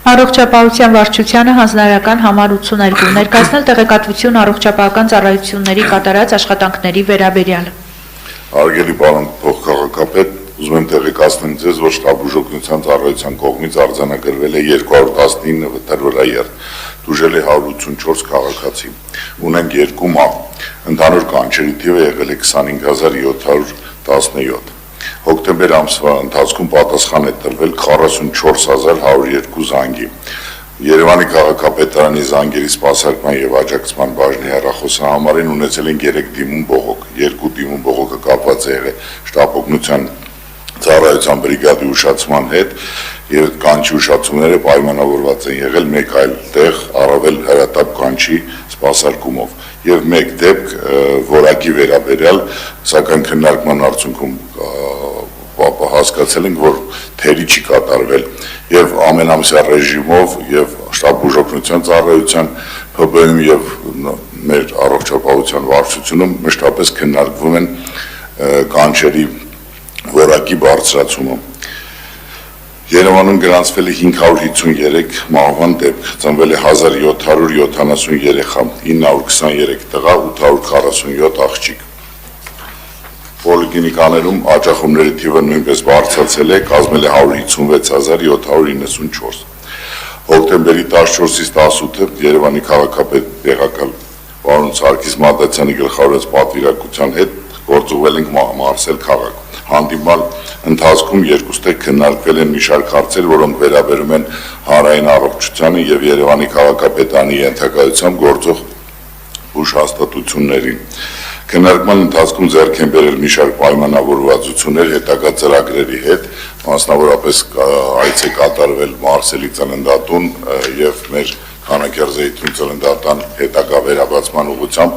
Առողջապահության վարչությանը հանձնարարական համար 82 ներկայացնել տեղեկատվություն առողջապահական ծառայությունների կատարած աշխատանքների վերաբերյալ։ Հարգելի պարոն փոխքաղաքապետ, ուզում եմ տեղեկացնել ձեզ, որ շտաբուժօգնության ծառայության կողմից արձանագրվել է 219 վթարվայր, դուժել է 184 քաղաքացի, ունենք 2 մահ, ընդհանուր կանչերի թիվը եղել է 25717, հոկտեմբեր ամսվա ընթացքում պատասխան է տրվել 44102 զանգի, Երևանի քաղաքապետարանի զանգերի սպասարկման եւ աջակցման բաժնի հեռախոսահամարին ունեցել են 3 դիմում բողոք, 2 դիմում բողոքը կապված է եղել շտաբօգնության ծառայության բրիգադի ուշացման հետ եւ կանչի ուշացումները պայմանավորված են եղել մեկ այլ տեղ առավել հրատապ կանչի սպասարկումով եւ մեկ դեպք որակի վերաբերյալ, սակայն քննարկման արդյունքում հասկացել ենք, որ թերի չի կատարվել եւ ամենամսյա ռեժիմով եւ շտաբուժօգնության ծառայության ՓԲ-ում եւ մեր առողջապահության վարչությունում մշտապես քննարկվում են կանչերի որակի բարձրացումը։ Երևանում գրանցվել է 553 մահվան դեպք, ծնվել է 1770 երեխա, 923 տղա, 847 աղջիկ։ Պոլիկլինիկաներում աջախումների թիվը նույնպես բարձրացել է, կազմել է 156794։ Հոկտեմբերի 14-ից 18-ը Երևանի քաղաքապետ տեղակալ պարոն Սարգիս Մատացյանի գլխավորած պատվիրակության հետ գործուղվել ենք Մարսել քաղաք։ Հանդիպման ընթացքում երկուստեղ քննարկվել են մի շարք հարցեր, որոնք վերաբերում են հանրային առողջությանը եւ Երևանի քաղաքապետարանի ենթակայությամբ գործող հուշհաստատություններին։ Քննարկման ընթացքում ձեռք են բերել մի շարք պայմանավորվածություններ հետագա ծրագրերի հետ, մասնավորապես այց է կատարվել Մարսելի ծննդատուն եւ մեր Քանաքերձեյթուն ծննդատան հետագա վերաբացման ուղղությամբ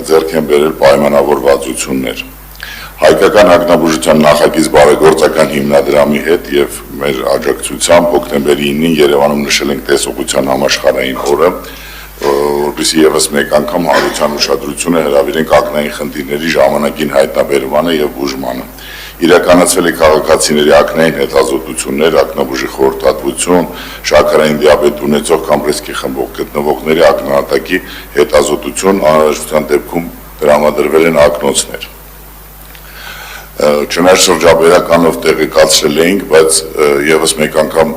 ձեռք են բերել պայմանավորվածություններ։ Հայկական հագնաբուժության նախագիծ բարեգործական հիմնադրամի հետ եւ մեր աջակցությամբ հոկտեմբերի 9-ին Երևանում նշել ենք տեսողության համաշխարհային օրը, որպեսզի եւս մեկ անգամ հանրության ուշադրությունը հրավիրենք ակնային խնդիրների ժամանակին հայտնաբերմանը եւ բուժմանը։ Իրականացվել է քաղաքացիների ակնային հետազոտություններ, ակնաբուժի խորհրդատվություն, շաքարային դիաբետ ունեցող կամ ռիսկի խմբով գտնվողների ակնահատակի հետազոտություն, անհրաժեշտության դեպքում տրամադրվել են ակնոցներ։ Չնայած շրջաբերականով տեղեկացրել էինք, բայց եւս մեկ անգամ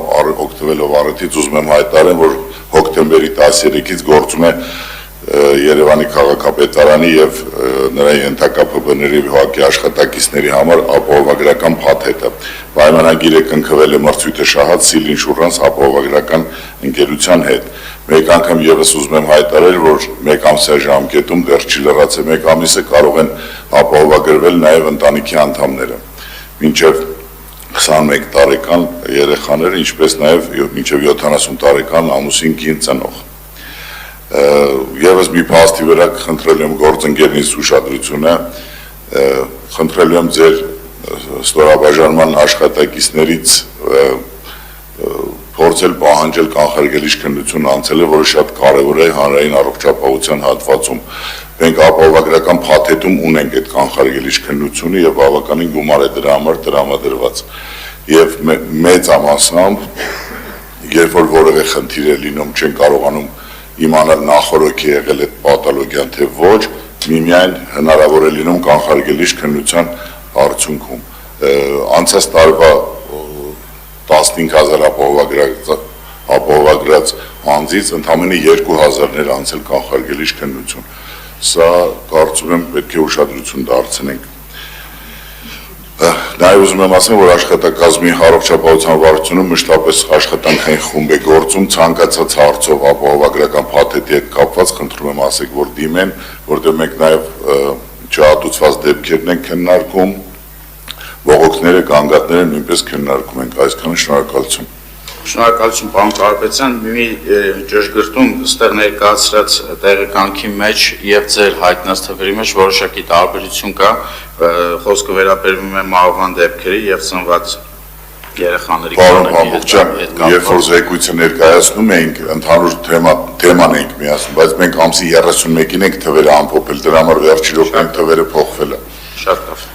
օգտվելով առիթից ուզում եմ հայտարարել, որ հոկտեմբերի 13-ից գործում է Երևանի քաղաքապետարանի եւ նրա ենթակա ՓԲ-ների վիճակի աշխատակիցների համար ապահովագրական փաթեթը։ Պայմանագիր է կնքվել է մրցույթը շահած Seal Insurance ապահովագրական ընկերության հետ։ Մեկ անգամ եւս ուզում եմ հայտարարել, որ մեկ ամսյա ժամկետում դեռ չի լրացել մեկ ամիսը կարող են ապահովագրվել նաեւ ընտանիքի անդամները։ Մինչև 21 տարեկան երեխաները, ինչպես նաեւ մինչև 70 տարեկան ամուսին կին ծնող։ Եվս մի փաստի վրա խնդրել եմ գործընկերնից ուշադրությունը, խնդրել եմ ձեր ստորաբաժանման աշխատակիցներից փորձել պահանջել կանխարգելիչ քննություն անցելը, որը շատ կարևոր է հանրային առողջապահության հատվածում։ Մենք ապահովագրական փաթեթում ունենք այդ կանխարգելիչ քննությունը եւ բավականին գումար է դրա համար տրամադրված։ Եվ մեծամասամբ, երբ որ որևէ խնդիր է լինում, չեն կարողանում իմանալ նախորոք է եղել այդ պաթոլոգիան, թե ոչ, միմիայն հնարավոր է լինում կանխարգելիչ քննության արդյունքում։ Անցած տարվա 15000 ապահովագրած անձից ընդամենը 2000-ներ անցել կանխարգելիչ քննություն։ Սա կարծում եմ պետք է ուշադրություն դարձնենք։ Նաև ուզում եմ ասել, որ աշխատակազմի առողջապահության վարչությունում մշտապես աշխատանքային խումբ է գործում ցանկացած հարցով ապահովագրական փաթեթի հետ կապված, խնդրում եմ ասեք, որ դիմեն, որտեղ մենք նաև չհատուցված դեպքերն են քննարկում, բողոքները, գանգատները նույնպես քննարկում ենք, այսքանը շնորհակալություն։ Շնորհակալություն պարոն Կարապետյան, մի ճշգրտում ստեղ ներկայացրած տեղեկանքի մեջ եւ ձեր հայտնած թվերի մեջ որոշակի տարբերություն կա, խոսքը վերաբերվում է մահվան դեպքերի եւ ծնված երեխաների քանակի հետ։ Երբ որ զեկույցը ներկայացնում էինք, ընդհանուր թեման էինք միացնում, բայց մենք ամսի 31-ին ենք թվերը ամփոփել, դրա համար վերջի րոպեին թվերը փոխվել է։ Շատ լավ։